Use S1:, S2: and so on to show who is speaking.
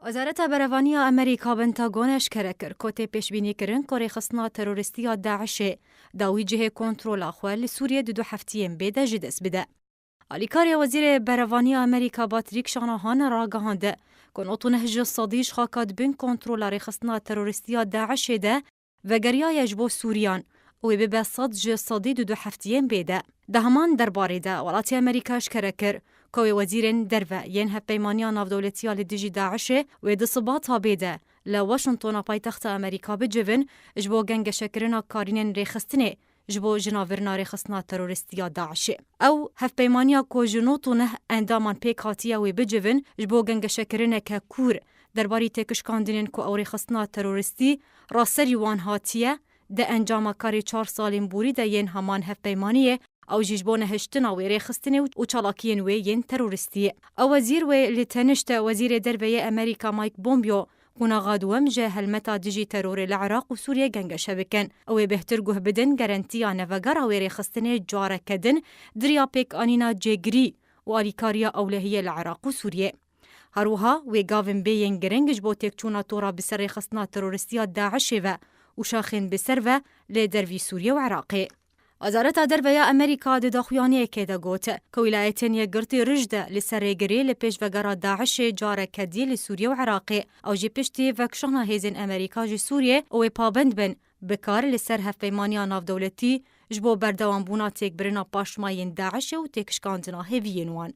S1: وزارت برهانی امریکا پنتاگونش کرد که پیشبینی کردن که رخصتنا تروریستی داعش داوی جهه کنترل آخوال سوریه دو هفتیم بده جدس بده. آلیکاری وزیر برهانی امریکا باتریک شانهان را گهانده که نوتونه جسادیش خاکد بین کنترل رخصتنا تروریستی داعش ده و گریایش بو سوریان و به بساط جسادی دو هفتیم بده. ده همان درباره ده ولات امریکاش کرد که وزیر درو ین هپیمانی نافدولتی لدیجی داعش و دصباطها بده لواشنطن پایتخت امریکا بجوین جبو گنگ شکرنا کارینن رخصتنه جبو جناورنا رخصتنا تروریستی داعش او هپیمانی کو جنوتونه اندامان پیکاتیا و بجوین جبو گنگ شکرنا که کور درباره تکشکاندنین کو او رخصتنا تروریستی راسری وان هاتیه ده انجام کاری 4 سالین بوری ده ین همان هپیمانیه او جیجبون هشتنا و رخصتنه و چالاکین و ین تروریستی. او وزیر و لتنشت وزیر دربه امریکا مایک بومبیو كنا غادوام جه هلمتا ديجي ترور العراق وسوريا جنگ شبكن او بهتر گه بدن گارانتيا نفغار او رخصتنه جاره كدن دريا بيك انينا جيگري و اليكاريا اولهيه العراق وسوريا. هروها و گاوین بین گرنگج بو تکچونا تورا بسر رخصتنا تروریستیا داعش و شاخين بسر و لدروی سوريا و عراقي. وزارت دربه امریکا د داخویانی که ده گوت که ولایتین یگرتی رجده لسرگری لپیش وگرا داعش جاره کدی لسوریه و عراقی او جی پشتی وکشانا هیزن امریکا جی سوریه او پابند بن بکار لسر هفیمانی ناف دولتی جبو بردوان بونا تک برنا پاشماین داعش و تکشکاندنا هیوین وان.